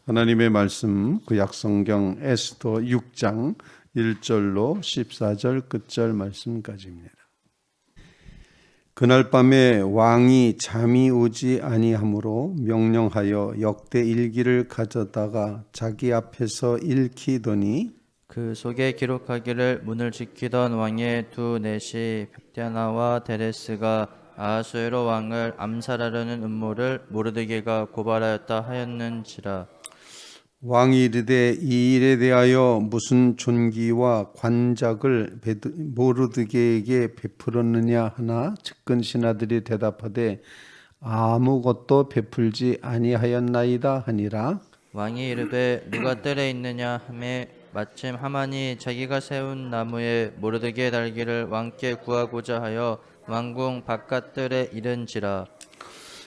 하나님의 말씀 구약성경 에스더 6장 1절로 14절 끝절 말씀까지입니다. 그날 밤에 왕이 잠이 오지 아니하므로 명령하여 역대 일기를 가져다가 자기 앞에서 읽히더니 그 속에 기록하기를 문을 지키던 왕의 두 넷이 벽대나와 데레스가 아하수에로 왕을 암살하려는 음모를 모르드게가 고발하였다 하였는지라. 왕이 이르되 이 일에 대하여 무슨 존귀와 관작을 모르드게에게 베풀었느냐 하나 측근 신하들이 대답하되 아무것도 베풀지 아니하였나이다 하니라. 왕이 이르되 누가 뜰에 있느냐 하매 마침 하만이 자기가 세운 나무에 모르드게 달기를 왕께 구하고자 하여 왕궁 바깥뜰에 이른지라.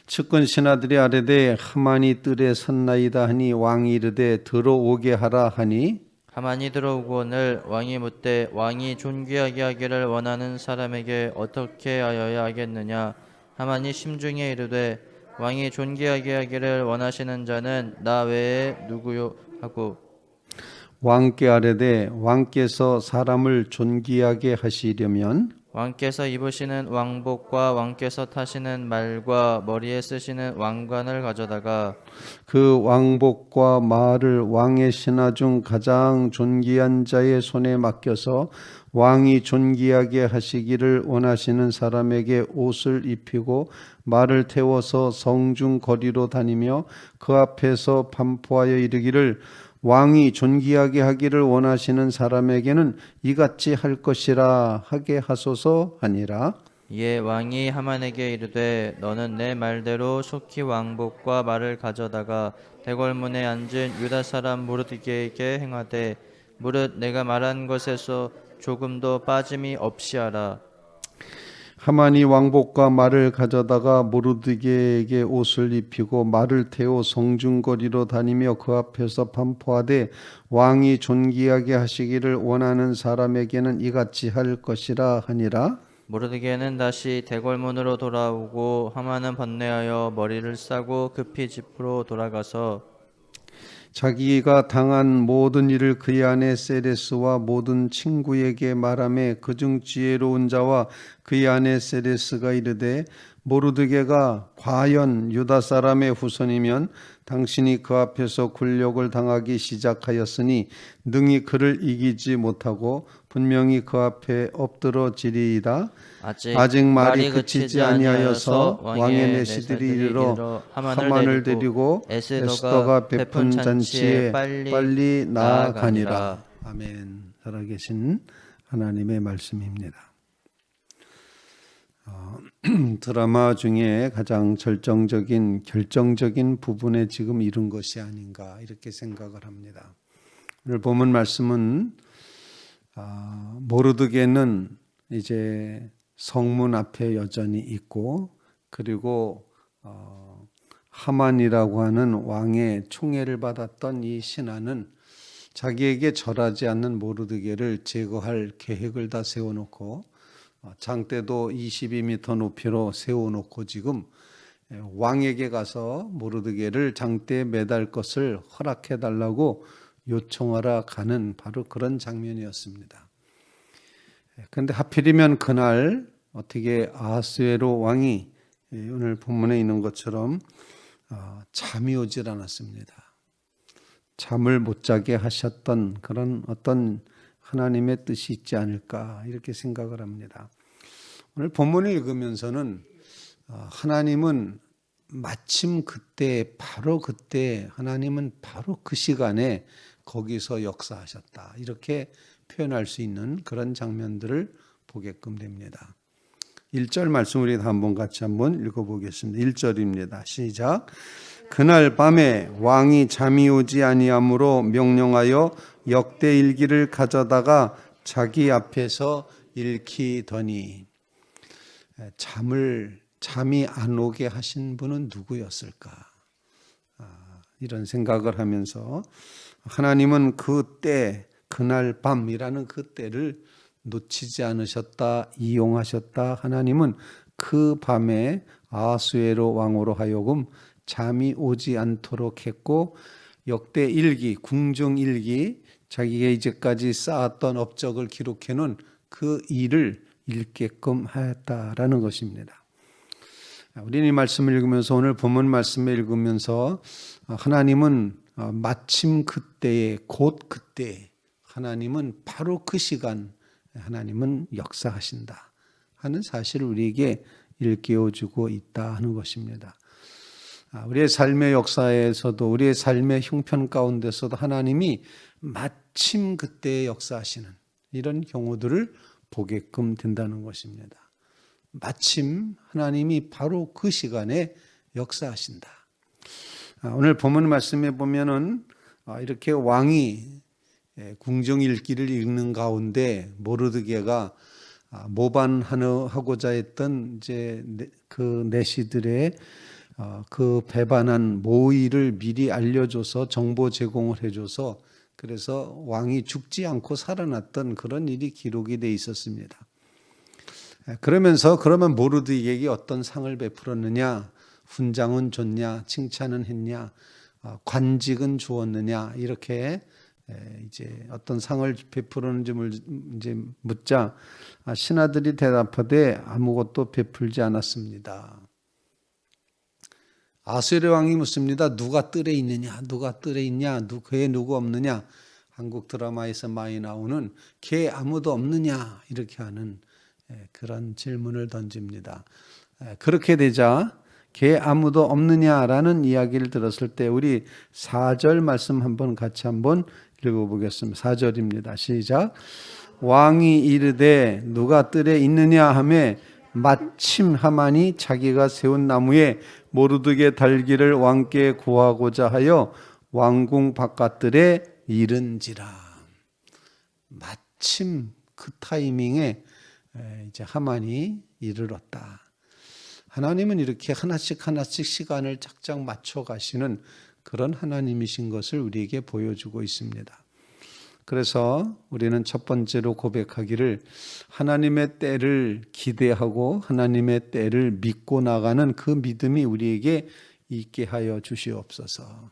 측근 신하들이 아뢰되 하만이 뜰에 섰나이다 하니 왕이 이르되 들어오게 하라 하니 하만이 들어오거늘 왕이 묻되 왕이 존귀하게 하기를 원하는 사람에게 어떻게 하여야 하겠느냐. 하만이 심중에 이르되 왕이 존귀하게 하기를 원하시는 자는 나 외에 누구요 하고 왕께 아뢰되 왕께서 사람을 존귀하게 하시려면 왕께서 입으시는 왕복과 왕께서 타시는 말과 머리에 쓰시는 왕관을 가져다가 그 왕복과 말을 왕의 신하 중 가장 존귀한 자의 손에 맡겨서 왕이 존귀하게 하시기를 원하시는 사람에게 옷을 입히고 말을 태워서 성중 거리로 다니며 그 앞에서 반포하여 이르기를 왕이 존귀하게 하기를 원하시는 사람에게는 이같이 할 것이라 하게 하소서 하니라. 이에 왕이 하만에게 이르되 너는 내 말대로 속히 왕복과 말을 가져다가 대궐문에 앉은 유다 사람 모르드게에게 행하되 무릇 내가 말한 것에서 조금도 빠짐이 없이 하라. 하만이 왕복과 말을 가져다가 모르드게에게 옷을 입히고 말을 태워 성중거리로 다니며 그 앞에서 반포하되 왕이 존귀하게 하시기를 원하는 사람에게는 이같이 할 것이라 하니라. 모르드게는 다시 대궐문으로 돌아오고 하만은 번뇌하여 머리를 싸고 급히 집으로 돌아가서 자기가 당한 모든 일을 그의 아내 세레스와 모든 친구에게 말하며 그중 지혜로운 자와 그의 아내 세레스가 이르되 모르드게가 과연 유다 사람의 후손이면 당신이 그 앞에서 굴욕을 당하기 시작하였으니 능히 그를 이기지 못하고 분명히 그 앞에 엎드러지리이다. 아직 말이 그치지 아니하여서 왕의 내시들이 이르러 하만을 데리고 에스더가 베푼 잔치에 빨리 나아가니라. 아멘. 살아계신 하나님의 말씀입니다. 드라마 중에 가장 결정적인 부분에 지금 이른 것이 아닌가 이렇게 생각을 합니다. 오늘 본문 말씀은 모르드게는 이제 성문 앞에 여전히 있고 그리고 하만이라고 하는 왕의 총애를 받았던 이 신하는 자기에게 절하지 않는 모르드게를 제거할 계획을 다 세워놓고 장대도 22m 높이로 세워놓고 지금 왕에게 가서 모르드게를 장대에 매달 것을 허락해달라고 요청하러 가는 바로 그런 장면이었습니다. 그런데 하필이면 그날 어떻게 아하수에로 왕이 오늘 본문에 있는 것처럼 잠이 오질 않았습니다. 잠을 못 자게 하셨던 그런 어떤 하나님의 뜻이 있지 않을까 이렇게 생각을 합니다. 오늘 본문을 읽으면서는 하나님은 마침 그때 바로 그때 하나님은 바로 그 시간에 거기서 역사하셨다 이렇게 표현할 수 있는 그런 장면들을 보게끔 됩니다. 1절 말씀 우리 한번 같이 한번 읽어보겠습니다. 1절입니다. 시작. 그날 밤에 왕이 잠이 오지 아니하므로 명령하여 역대 일기를 가져다가 자기 앞에서 읽히더니 잠이 안 오게 하신 분은 누구였을까? 이런 생각을 하면서 하나님은 그때 그날 밤이라는 그 때를 놓치지 않으셨다, 이용하셨다. 하나님은 그 밤에 아하수에로 왕으로 하여금 잠이 오지 않도록 했고 역대 일기, 궁정 일기, 자기가 이제까지 쌓았던 업적을 기록해 놓은 그 일을 읽게끔 하였다라는 것입니다. 우리는 이 말씀을 읽으면서, 오늘 본문 말씀을 읽으면서 하나님은 마침 그때에, 곧 그때, 하나님은 바로 그 시간 하나님은 역사하신다 하는 사실을 우리에게 일깨워주고 있다 하는 것입니다. 우리의 삶의 역사에서도, 우리의 삶의 형편 가운데서도 하나님이 마침 그때에 역사하시는 이런 경우들을 보게끔 된다는 것입니다. 마침 하나님이 바로 그 시간에 역사하신다. 오늘 본문 말씀에 보면은 이렇게 왕이 궁정 읽기를 읽는 가운데 모르드게가 모반하고자 했던 이제 그 내시들의 그 배반한 모의를 미리 알려줘서 정보 제공을 해줘서, 그래서 왕이 죽지 않고 살아났던 그런 일이 기록이 돼 있었습니다. 그러면 모르드게에게 어떤 상을 베풀었느냐, 훈장은 줬냐, 칭찬은 했냐, 관직은 주었느냐, 이렇게 이제 어떤 상을 베풀었는지 이제 묻자 신하들이 대답하되 아무것도 베풀지 않았습니다. 아수르 왕이 묻습니다. 누가 뜰에 있느냐, 누가 뜰에 있냐, 그에 누구 없느냐. 한국 드라마에서 많이 나오는 걔 아무도 없느냐, 이렇게 하는 그런 질문을 던집니다. 그렇게 되자 걔 아무도 없느냐라는 이야기를 들었을 때 우리 4절 말씀 한번 같이 한번 읽어보겠습니다. 4절입니다. 시작. 왕이 이르되 누가 뜰에 있느냐 하매 마침 하만이 자기가 세운 나무에 모르드게 달기를 왕께 구하고자 하여 왕궁 바깥들에 이른지라. 마침 그 타이밍에 이제 하만이 이르렀다. 하나님은 이렇게 하나씩 시간을 짝짝 맞춰 가시는 그런 하나님이신 것을 우리에게 보여주고 있습니다. 그래서 우리는 첫 번째로 고백하기를, 하나님의 때를 기대하고 하나님의 때를 믿고 나가는 그 믿음이 우리에게 있게 하여 주시옵소서.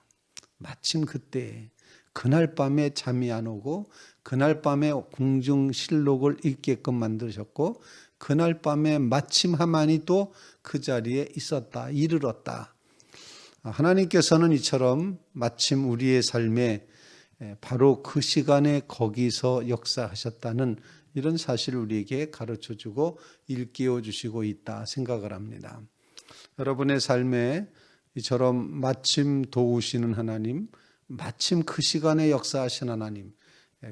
마침 그때, 그날 밤에 잠이 안 오고 그날 밤에 궁중실록을 읽게끔 만드셨고, 그날 밤에 마침 하만이 또 그 자리에 있었다, 이르렀다. 하나님께서는 이처럼 마침 우리의 삶에 바로 그 시간에 거기서 역사하셨다는 이런 사실을 우리에게 가르쳐주고 일깨워 주시고 있다 생각을 합니다. 여러분의 삶에 이처럼 마침 도우시는 하나님, 마침 그 시간에 역사하신 하나님,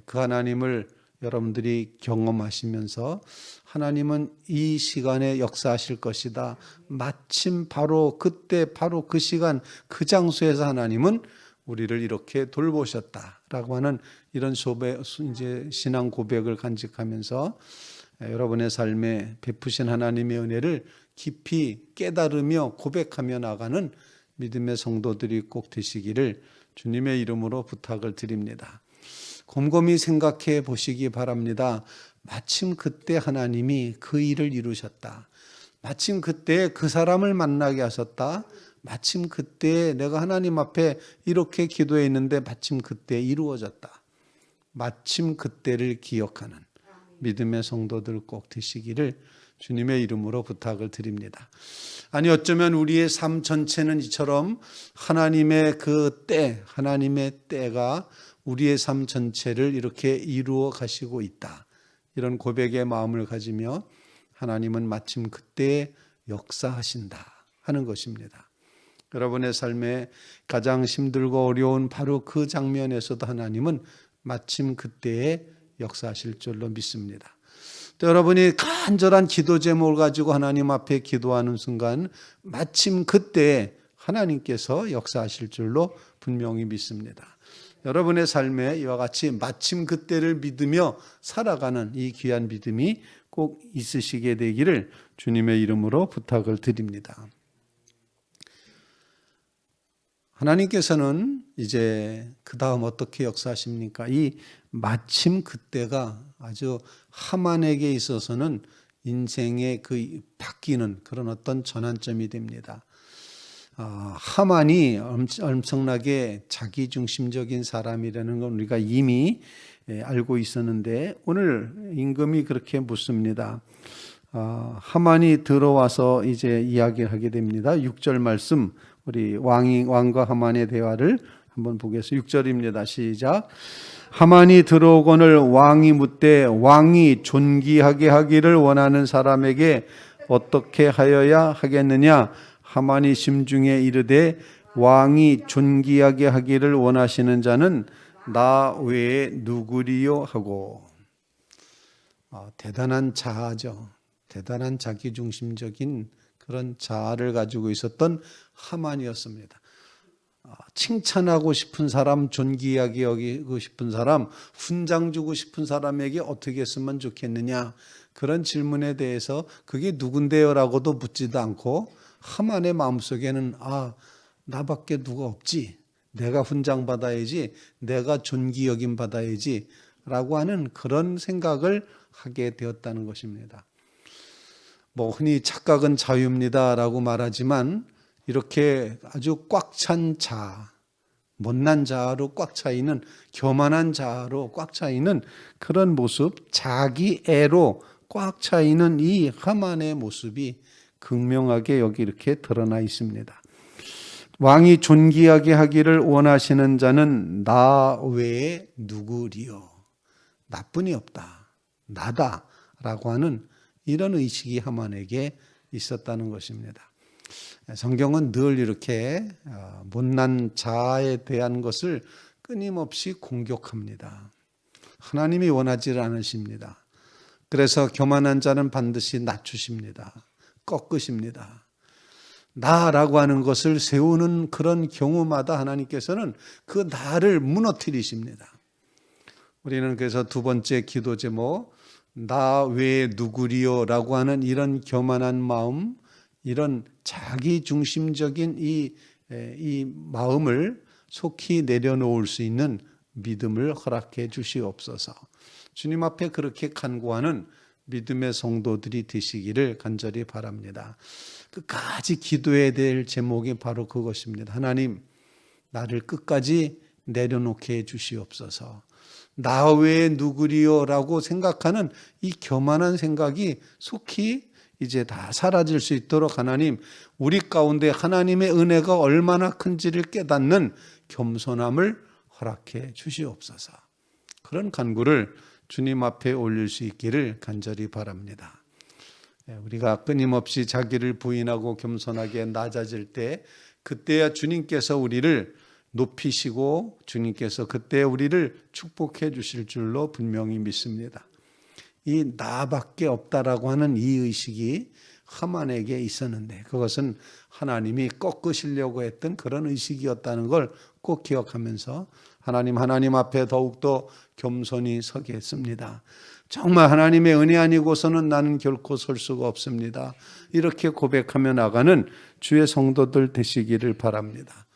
그 하나님을 여러분들이 경험하시면서 하나님은 이 시간에 역사하실 것이다, 마침 바로 그때 바로 그 시간 그 장소에서 하나님은 우리를 이렇게 돌보셨다라고 하는 이런 이제 신앙 고백을 간직하면서 여러분의 삶에 베푸신 하나님의 은혜를 깊이 깨달으며 고백하며 나가는 믿음의 성도들이 꼭 되시기를 주님의 이름으로 부탁을 드립니다. 곰곰이 생각해 보시기 바랍니다. 마침 그때 하나님이 그 일을 이루셨다. 마침 그때 그 사람을 만나게 하셨다. 마침 그때 내가 하나님 앞에 이렇게 기도했는데 마침 그때 이루어졌다. 마침 그때를 기억하는 믿음의 성도들 꼭 되시기를 주님의 이름으로 부탁을 드립니다. 아니 어쩌면 우리의 삶 전체는 이처럼 하나님의 그 때, 하나님의 때가 우리의 삶 전체를 이렇게 이루어 가시고 있다. 이런 고백의 마음을 가지며 하나님은 마침 그때 역사하신다 하는 것입니다. 여러분의 삶에 가장 힘들고 어려운 바로 그 장면에서도 하나님은 마침 그때에 역사하실 줄로 믿습니다. 또 여러분이 간절한 기도 제목을 가지고 하나님 앞에 기도하는 순간 마침 그때에 하나님께서 역사하실 줄로 분명히 믿습니다. 여러분의 삶에 이와 같이 마침 그때를 믿으며 살아가는 이 귀한 믿음이 꼭 있으시게 되기를 주님의 이름으로 부탁을 드립니다. 하나님께서는 이제 그 다음 어떻게 역사하십니까? 이 마침 그때가 아주 하만에게 있어서는 인생의 그 바뀌는 그런 어떤 전환점이 됩니다. 하만이 엄청나게 자기중심적인 사람이라는 건 우리가 이미 알고 있었는데 오늘 임금이 그렇게 묻습니다. 하만이 들어와서 이제 이야기를 하게 됩니다. 6절 말씀 우리 왕과 하만의 대화를 한번 보겠습니다. 6절입니다. 시작. 하만이 들어오거늘 왕이 묻되 왕이 존귀하게 하기를 원하는 사람에게 어떻게 하여야 하겠느냐? 하만이 심중에 이르되 왕이 존귀하게 하기를 원하시는 자는 나 외에 누구리요 하고. 대단한 자아죠. 대단한 자기중심적인 그런 자아를 가지고 있었던 하만이었습니다. 칭찬하고 싶은 사람, 존귀하게 여기고 싶은 사람, 훈장 주고 싶은 사람에게 어떻게 했으면 좋겠느냐, 그런 질문에 대해서 그게 누군데요? 라고도 묻지도 않고 하만의 마음속에는 나밖에 누가 없지, 내가 훈장 받아야지, 내가 존귀 여김 받아야지 라고 하는 그런 생각을 하게 되었다는 것입니다. 흔히 착각은 자유입니다 라고 말하지만 이렇게 아주 꽉 찬 자아, 못난 자아로 꽉 차 있는, 교만한 자아로 꽉 차 있는 그런 모습, 자기애로 꽉 차 있는 이 하만의 모습이 극명하게 여기 이렇게 드러나 있습니다. 왕이 존귀하게 하기를 원하시는 자는 나 외에 누구리요? 나뿐이 없다, 나다라고 하는 이런 의식이 하만에게 있었다는 것입니다. 성경은 늘 이렇게 못난 자아에 대한 것을 끊임없이 공격합니다. 하나님이 원하지 않으십니다. 그래서 교만한 자는 반드시 낮추십니다. 꺾으십니다. 나라고 하는 것을 세우는 그런 경우마다 하나님께서는 그 나를 무너뜨리십니다. 우리는 그래서 두 번째 기도 제목, 나 외에 누구리요? 라고 하는 이런 교만한 마음, 이런 자기중심적인 이 마음을 속히 내려놓을 수 있는 믿음을 허락해 주시옵소서. 주님 앞에 그렇게 간구하는 믿음의 성도들이 되시기를 간절히 바랍니다. 끝까지 기도해야 될 제목이 바로 그것입니다. 하나님, 나를 끝까지 내려놓게 해 주시옵소서. 나 외에 누구리요? 라고 생각하는 이 교만한 생각이 속히 이제 다 사라질 수 있도록 하나님, 우리 가운데 하나님의 은혜가 얼마나 큰지를 깨닫는 겸손함을 허락해 주시옵소서. 그런 간구를 주님 앞에 올릴 수 있기를 간절히 바랍니다. 우리가 끊임없이 자기를 부인하고 겸손하게 낮아질 때, 그때야 주님께서 우리를 높이시고 주님께서 그때 우리를 축복해 주실 줄로 분명히 믿습니다. 이 나밖에 없다라고 하는 이 의식이 하만에게 있었는데 그것은 하나님이 꺾으시려고 했던 그런 의식이었다는 걸 꼭 기억하면서 하나님 앞에 더욱더 겸손히 서겠습니다. 정말 하나님의 은혜 아니고서는 나는 결코 설 수가 없습니다. 이렇게 고백하며 나가는 주의 성도들 되시기를 바랍니다.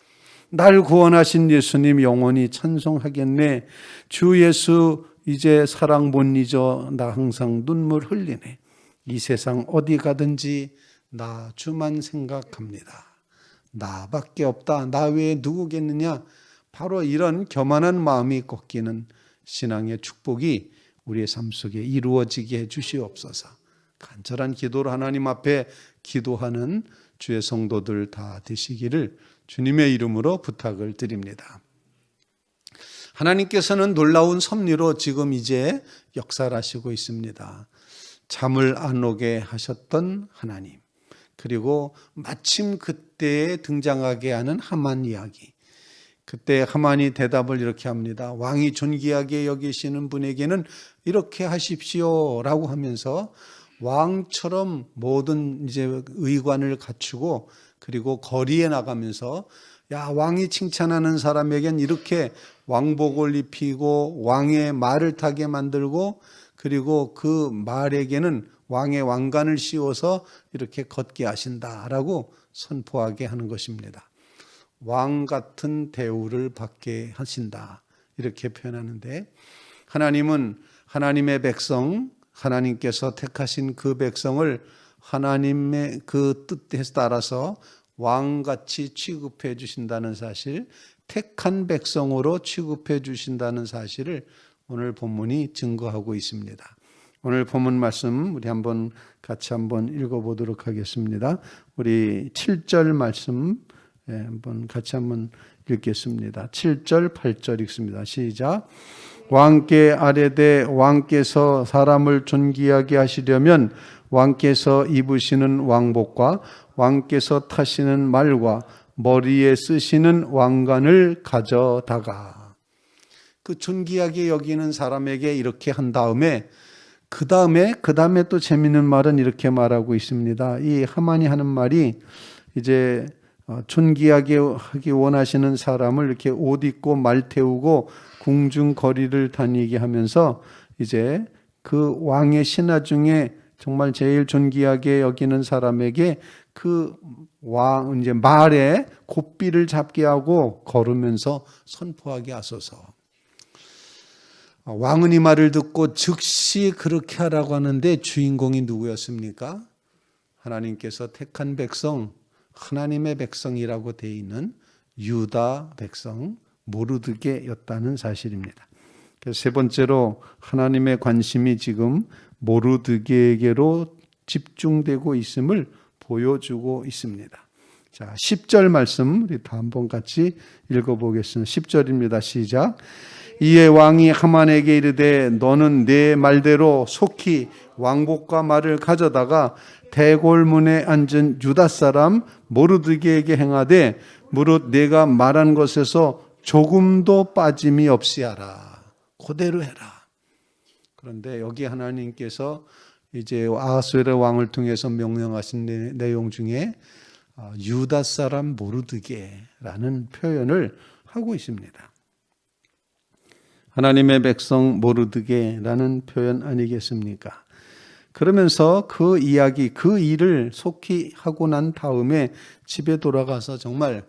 날 구원하신 예수님 영원히 찬송하겠네. 주 예수 이제 사랑 못 잊어 나 항상 눈물 흘리네. 이 세상 어디 가든지 나 주만 생각합니다. 나밖에 없다. 나 외에 누구겠느냐. 바로 이런 교만한 마음이 꺾이는 신앙의 축복이 우리의 삶 속에 이루어지게 해 주시옵소서. 간절한 기도로 하나님 앞에 기도하는 주의 성도들 다 되시기를 주님의 이름으로 부탁을 드립니다. 하나님께서는 놀라운 섭리로 지금 이제 역사를 하시고 있습니다. 잠을 안 오게 하셨던 하나님, 그리고 마침 그때에 등장하게 하는 하만 이야기. 그때 하만이 대답을 이렇게 합니다. 왕이 존귀하게 여기시는 분에게는 이렇게 하십시오 라고 하면서 왕처럼 모든 이제 의관을 갖추고 그리고 거리에 나가면서 왕이 칭찬하는 사람에겐 이렇게 왕복을 입히고 왕의 말을 타게 만들고 그리고 그 말에게는 왕의 왕관을 씌워서 이렇게 걷게 하신다라고 선포하게 하는 것입니다. 왕 같은 대우를 받게 하신다 이렇게 표현하는데, 하나님은 하나님의 백성, 하나님께서 택하신 그 백성을 하나님의 그 뜻에 따라서 왕같이 취급해 주신다는 사실, 택한 백성으로 취급해 주신다는 사실을 오늘 본문이 증거하고 있습니다. 오늘 본문 말씀 우리 같이 한번 읽어보도록 하겠습니다. 우리 7절 말씀 한번 같이 한번 읽겠습니다. 7절 8절 읽습니다. 시작. 왕께 아뢰되 왕께서 사람을 존귀하게 하시려면 왕께서 입으시는 왕복과 왕께서 타시는 말과 머리에 쓰시는 왕관을 가져다가, 그 존귀하게 여기는 사람에게 이렇게 한 다음에 그 다음에 또 재미있는 말은 이렇게 말하고 있습니다. 이 하만이 하는 말이 이제 존귀하게 하기 원하시는 사람을 이렇게 옷 입고 말 태우고 궁중 거리를 다니게 하면서 이제 그 왕의 신하 중에 정말 제일 존귀하게 여기는 사람에게 그 왕 이제 말에 고삐를 잡게 하고 걸으면서 선포하게 하소서. 왕은 이 말을 듣고 즉시 그렇게 하라고 하는데 주인공이 누구였습니까? 하나님께서 택한 백성, 하나님의 백성이라고 되어 있는 유다 백성 모르드게였다는 사실입니다. 그래서 세 번째로 하나님의 관심이 지금 모르드게에게로 집중되고 있음을 보여주고 있습니다. 자, 10절 말씀 우리 다 한번 같이 읽어보겠습니다. 10절입니다. 시작. 이에 왕이 하만에게 이르되 너는 내 말대로 속히 왕복과 말을 가져다가 대궐문에 앉은 유다 사람 모르드게에게 행하되 무릇 내가 말한 것에서 조금도 빠짐이 없이 하라. 그대로 해라. 그런데 여기 하나님께서 이제 아하수에르 왕을 통해서 명령하신 내용 중에 유다 사람 모르드게라는 표현을 하고 있습니다. 하나님의 백성 모르드게라는 표현 아니겠습니까? 그러면서 그 이야기, 그 일을 속히 하고 난 다음에 집에 돌아가서 정말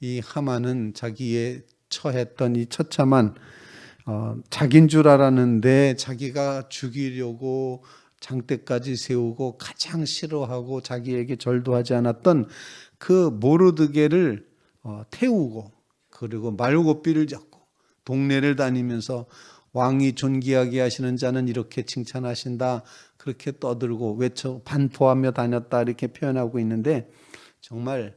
이 하만은 자기의 처했던 이 처참한 자기인 줄 알았는데 자기가 죽이려고 장대까지 세우고 가장 싫어하고 자기에게 절도 하지 않았던 그 모르드게를 태우고 그리고 말고삐를 잡고 동네를 다니면서 왕이 존귀하게 하시는 자는 이렇게 칭찬하신다. 그렇게 떠들고 외쳐 반포하며 다녔다. 이렇게 표현하고 있는데 정말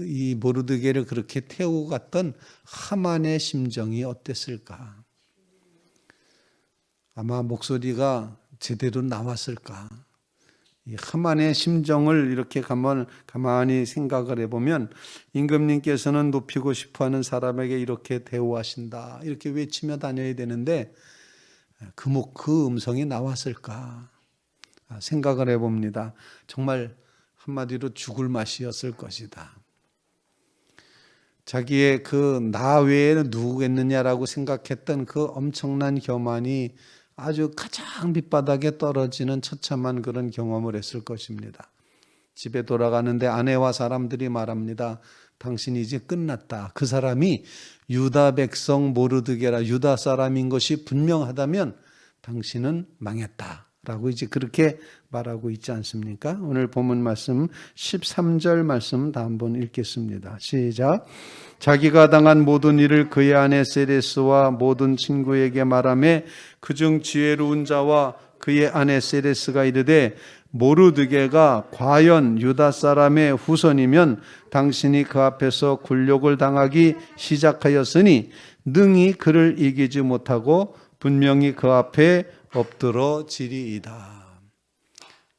이 모르드게를 그렇게 태우고 갔던 하만의 심정이 어땠을까? 아마 목소리가 제대로 나왔을까? 이 하만의 심정을 이렇게 가만히 생각을 해보면 임금님께서는 높이고 싶어하는 사람에게 이렇게 대우하신다 이렇게 외치며 다녀야 되는데 그 음성이 나왔을까 생각을 해봅니다. 정말 한마디로 죽을 맛이었을 것이다. 자기의 그 나 외에는 누구겠느냐라고 생각했던 그 엄청난 교만이 아주 가장 밑바닥에 떨어지는 처참한 그런 경험을 했을 것입니다. 집에 돌아가는데 아내와 사람들이 말합니다. 당신이 이제 끝났다. 그 사람이 유다 백성 모르드게라 유다 사람인 것이 분명하다면 당신은 망했다. 라고 이제 그렇게 말하고 있지 않습니까? 오늘 본문 말씀 13절 말씀 다 한번 읽겠습니다. 시작. 자기가 당한 모든 일을 그의 아내 세레스와 모든 친구에게 말하며 그중 지혜로운 자와 그의 아내 세레스가 이르되 모르드게가 과연 유다 사람의 후손이면 당신이 그 앞에서 굴욕을 당하기 시작하였으니 능히 그를 이기지 못하고 분명히 그 앞에 엎드러지리이다.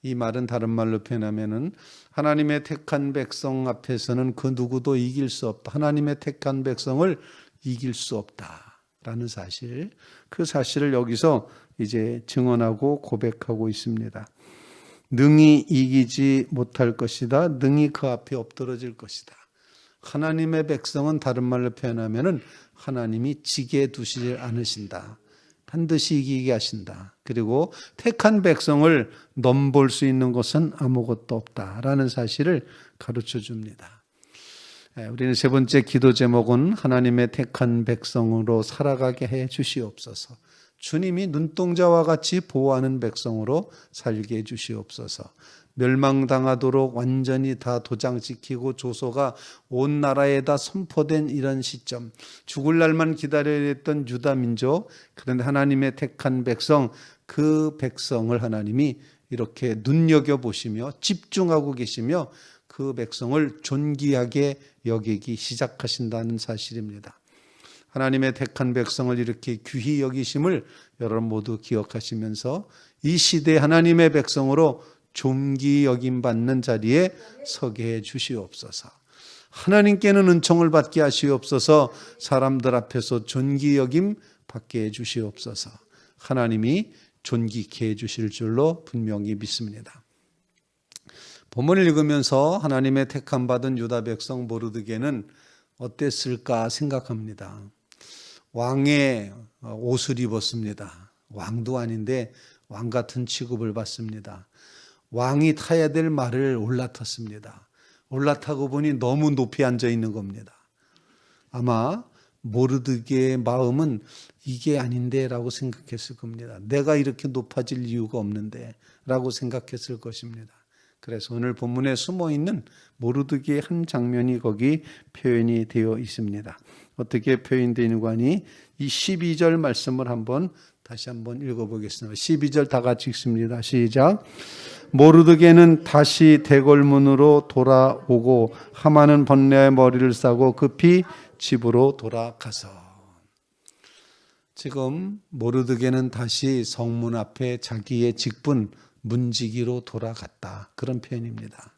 이 말은 다른 말로 표현하면은 하나님의 택한 백성 앞에서는 그 누구도 이길 수 없다. 하나님의 택한 백성을 이길 수 없다라는 사실, 그 사실을 여기서 이제 증언하고 고백하고 있습니다. 능히 이기지 못할 것이다. 능히 그 앞에 엎드러질 것이다. 하나님의 백성은 다른 말로 표현하면은 하나님이 지게 두시지 않으신다. 반드시 이기게 하신다. 그리고 택한 백성을 넘볼 수 있는 것은 아무것도 없다라는 사실을 가르쳐 줍니다. 우리는 세 번째 기도 제목은 하나님의 택한 백성으로 살아가게 해 주시옵소서. 주님이 눈동자와 같이 보호하는 백성으로 살게 해주시옵소서. 멸망당하도록 완전히 다 도장지키고 조소가 온 나라에다 선포된 이런 시점, 죽을 날만 기다려야 했던 유다 민족, 그런데 하나님의 택한 백성, 그 백성을 하나님이 이렇게 눈여겨보시며 집중하고 계시며 그 백성을 존귀하게 여기기 시작하신다는 사실입니다. 하나님의 택한 백성을 이렇게 귀히 여기심을 여러분 모두 기억하시면서 이 시대에 하나님의 백성으로 존귀 여김 받는 자리에 서게 해 주시옵소서. 하나님께는 은총을 받게 하시옵소서. 사람들 앞에서 존귀 여김 받게 해 주시옵소서. 하나님이 존귀케 해 주실 줄로 분명히 믿습니다. 본문을 읽으면서 하나님의 택함 받은 유다 백성 모르드게는 어땠을까 생각합니다. 왕의 옷을 입었습니다. 왕도 아닌데 왕 같은 취급을 받습니다. 왕이 타야 될 말을 올라탔습니다. 올라타고 보니 너무 높이 앉아 있는 겁니다. 아마 모르드게의 마음은 이게 아닌데 라고 생각했을 겁니다. 내가 이렇게 높아질 이유가 없는데 라고 생각했을 것입니다. 그래서 오늘 본문에 숨어있는 모르드게의 한 장면이 거기 표현이 되어 있습니다. 어떻게 표현되어 있는 거니? 이 12절 말씀을 다시 한번 읽어보겠습니다. 12절 다 같이 읽습니다. 시작. 모르드게는 다시 대궐문으로 돌아오고 하만은 번뇌의 머리를 싸고 급히 집으로 돌아가서. 지금 모르드게는 다시 성문 앞에 자기의 직분 문지기로 돌아갔다. 그런 표현입니다.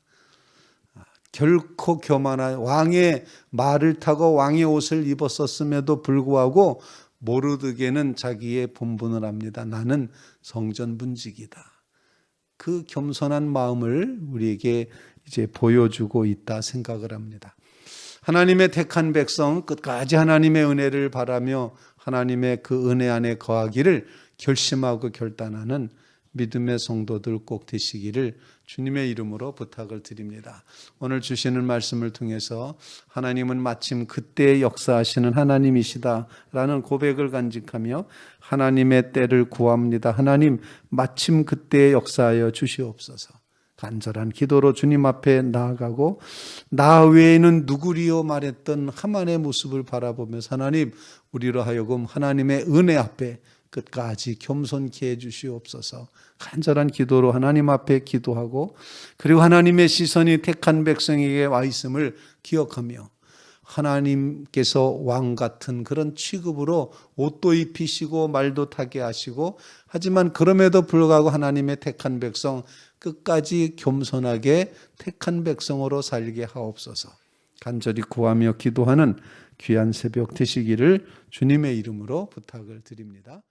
결코 교만한 왕의 말을 타고 왕의 옷을 입었었음에도 불구하고 모르드게는 자기의 본분을 압니다. 나는 성전 문지기다. 그 겸손한 마음을 우리에게 이제 보여주고 있다 생각을 합니다. 하나님의 택한 백성 끝까지 하나님의 은혜를 바라며 하나님의 그 은혜 안에 거하기를 결심하고 결단하는 믿음의 성도들 꼭 되시기를 주님의 이름으로 부탁을 드립니다. 오늘 주시는 말씀을 통해서 하나님은 마침 그때 역사하시는 하나님이시다라는 고백을 간직하며 하나님의 때를 구합니다. 하나님 마침 그때 역사하여 주시옵소서. 간절한 기도로 주님 앞에 나아가고 나 외에는 누구리요 말했던 하만의 모습을 바라보면서 하나님 우리로 하여금 하나님의 은혜 앞에 끝까지 겸손케 해주시옵소서. 간절한 기도로 하나님 앞에 기도하고 그리고 하나님의 시선이 택한 백성에게 와 있음을 기억하며 하나님께서 왕 같은 그런 취급으로 옷도 입히시고 말도 타게 하시고 하지만 그럼에도 불구하고 하나님의 택한 백성 끝까지 겸손하게 택한 백성으로 살게 하옵소서. 간절히 구하며 기도하는 귀한 새벽 되시기를 주님의 이름으로 부탁을 드립니다.